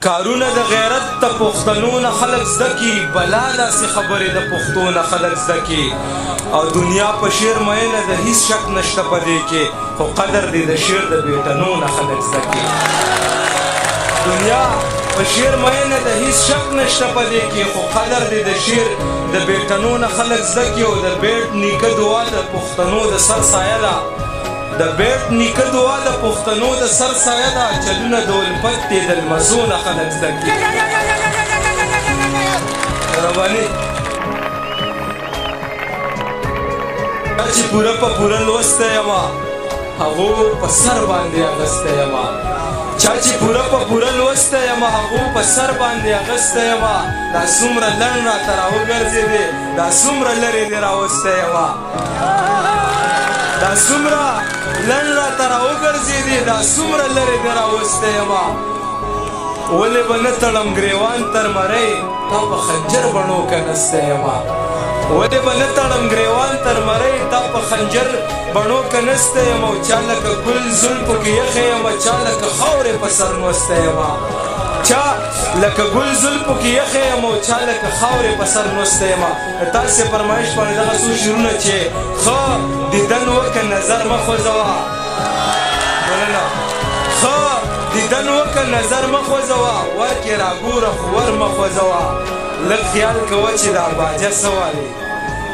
کارونه د غیرت د پښتنو نه خلک زده کی بلا داسې خبرې د پښتو نه خلک زده کی او دنیا په شعر مینه د هیڅ شک نشته په دې کې خو قدر دې د شعر د بیټنو نه خلک زده کی دنیا په شعر مینه د هیڅ شک نشته په دې کې خو قدر دې د شعر د بیټنو نه خلک زده کی او د بیټ نیکه دعا د پښتنو د سر سایه ده د بیټ نیکه دعا د پښتنو د سر سایه ده چلونه د الفت دې د لمسو نه خلک زده کړي رباني چې پوره په پوره لوستی یم هغو په سر باندې اخیستی یم چا چې پوره په پوره لوستی یم هغو په سر باندې اخیستی یم دا څومره لنډ راته راوګرځېدې دا څومره لرې دې راوستی یم دا څومره لنډ راته راوګرځېدې دا څومره لرې دې راوستی یم ولې به نه تړم ګریوان تر مرۍ تا په خنجر بڼو که نستی یم ولې به نه تړم ګریوان تر مرۍ تا په خنجر بڼو که نستی یم او چا لکه ګل زلفو کې یخی یم چا لکه خاورې په سر نوستی یم چا لکه ګل زلفو کې یخی یم او چا لکه خاورې په سر نوستی یم تاسې فرمایش باندې دغه څو شعرونه چې ښه دیدن وکه نظر مه خوځوه مننه ښه دیدن وکه نظر مه خوځوه ورکې راګوره خو ور مه خوځوه لږ خیال کوه چې دا باجه څه وایي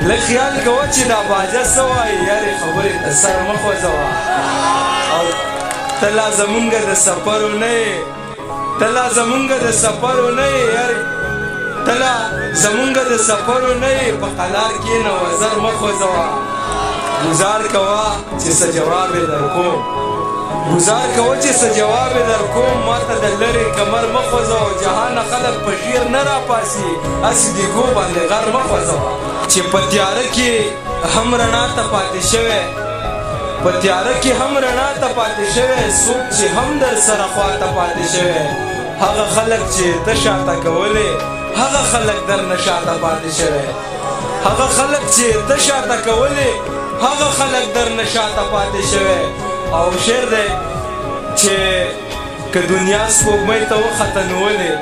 لږ خیال کوه چې دا باجه څه وایي یارې خبرې ته سر مه خوځوه او ته لا زمونږ د سفرو نه یې ته لا زمونږ د سفرو نه یې یارې ته لا زمونږ د سفرو نه یې په قلار کښېنه وزر مه خوځوه گزار کوه چې څه جواب یې درکوم گزار کوه چې څه جواب یې درکوم ما ته د لرې کمر مه خوځوه جهانه خلک په شعر نه راپاسي هسې دیګو باندې غر مه خوځوه چې په تیاره کې هم رڼا ته پاتې شوی په تیاره کې هم رڼا ته پاتې شوی څوک چې هم در سره خواته پاتې شوی هغه خلک چې ته شاته کولې هغه خلک در نه شاته پاتې شوی هغه خلک چې ته شاته کولې هغه خلک در نه شاته پاتې شوی او شعر دی چې که دنیا سپوږمۍ ته وختنولې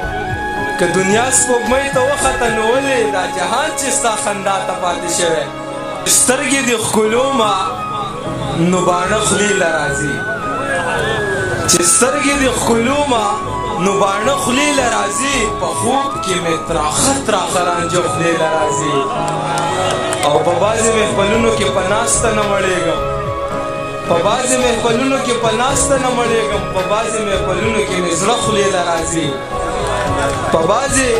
که دنیا سپوږمۍ ته وختنولې دا جهان چې ستا خندا ته پاتې شوی سترګې دې ښکلومه نو باڼه خولې له راځي چې سترګې دې ښکلومه نو باڼه خولې له راځي په خوب کې مې تراخه تراخه رانجه خولې له راځي او په بعضې محفلونو کې په ناسته نه مړېږم په بعضې محفلونو کې په ناسته نه مړېږم په بعضې محفلونو کې مې زړه خولې له راځي په بعضې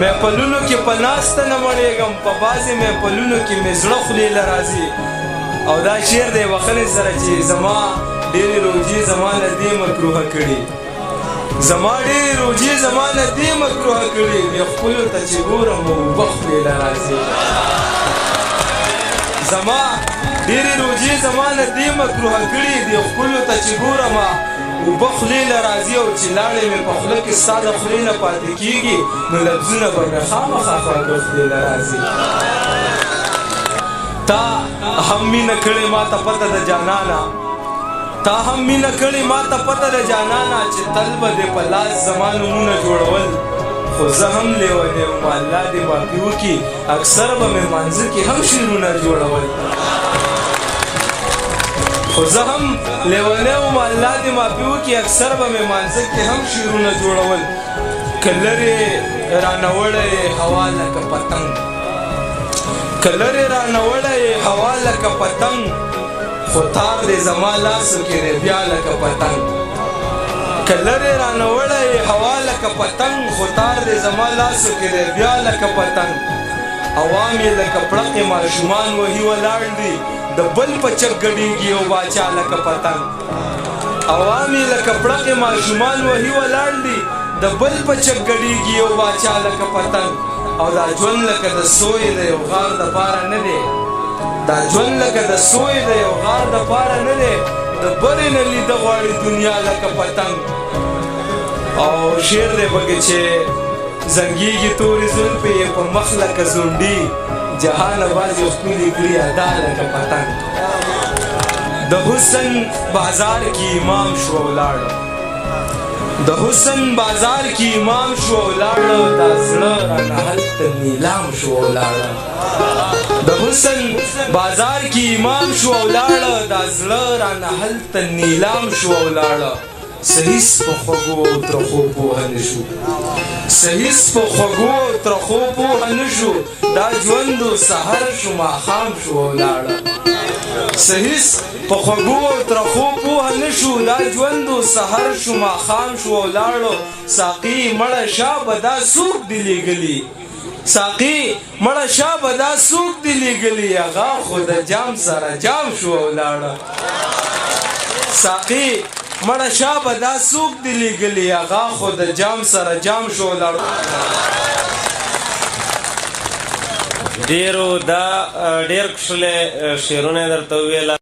محفلونو کې په ناسته نه مړېږم په بعضې محفلونو کې مې زړه خولې له راځي او دا شعر دی وخلې سره چې زما ډېرې روجې زما نه دې مکروهه کړي زما ډېرې روجې زما نه دې مکروهه کړي دې ښکلو ته چې ګورم اوبه خولې له راځي زما ډېرې روجې زما نه دې مکروهه کړي دې ښکلو ته چې ګورم اوبه خولې له راځي او چې لاړې مې په خوله کې ستا د خولې نه پاتې کېږي نو لفظونه به مې خامخا خواږه خولې له راځي تا هم مینه کړې ما ته پته د جانانه تا هم مینه کړې ما ته پته د جانانه چې تل به دې په لاس زما نومونه جوړول خو زه هم لیونی وم الله دې معافي وکړي اکثر به مې مانځه کې هم شعرونه جوړول خو زه هم لیونی وم الله دې معافي وکړي اکثر به مې مانځه کې هم شعرونه جوړول که لرې رانه وړی هوا لکه پتنګ که لرې رانه وړی هوا لکه پتنګ خو تار دې زما لاسو کې دی بیا لکه پتنګ که لرې رانه وړی هوا لکه پتنګ خو تار دې زما لاسو کې دی بیا لکه پتنګ عوام یې لکه پړقې ماشومان وهي ولاړ دي د بل په چک ګډېږي یو باچا لکه پتنګ عوام یې لکه پړقې ماشومان وهي ولاړ دي د بل په چک ګډېږي یو باچا لکه پتنګ او دا ژوند لکه د سوی د یو غار دپاره نه دی دا ژوند لکه د سوی د یو غار دپاره نه دی د برې نه لیده غواړي دنیا لکه پتنګ او شعر دی پکې چې زنګېږي تورې زلفې یې په مخ لکه زونډي جهانه بعضې ښکلي کړي ادا لکه پتنګ د حسن بازار کې امام شو ولاړ د حسن بازار کی امام شو ولاړه دا زړه رانه هلته نیلام شو ولاړه د حسن بازار کی امام شو ولاړه دا زړه رانه هلته نیلام شو ولاړه سهیس په خوږو ترخو پوهه نشو سهیس په خوږو ترخو پوهه نشو دا ژوند سحر شو ماښام شو ولاړه سهیس په خوږو ترخو پوهه نشو دا ژوند سحر شو ماښام شو ولاړو ساقي مړه شا به دا څوک دي لیږلي ساقي مړه شا به دا څوک دي لیږلي هغه خو د جام سره جام شو ولاړه ساقي مړه شا به دا څوک دي لیږلي هغه خو د جام سره جام شو ولاړه ډېر کښلې شعرونه یې درته وویله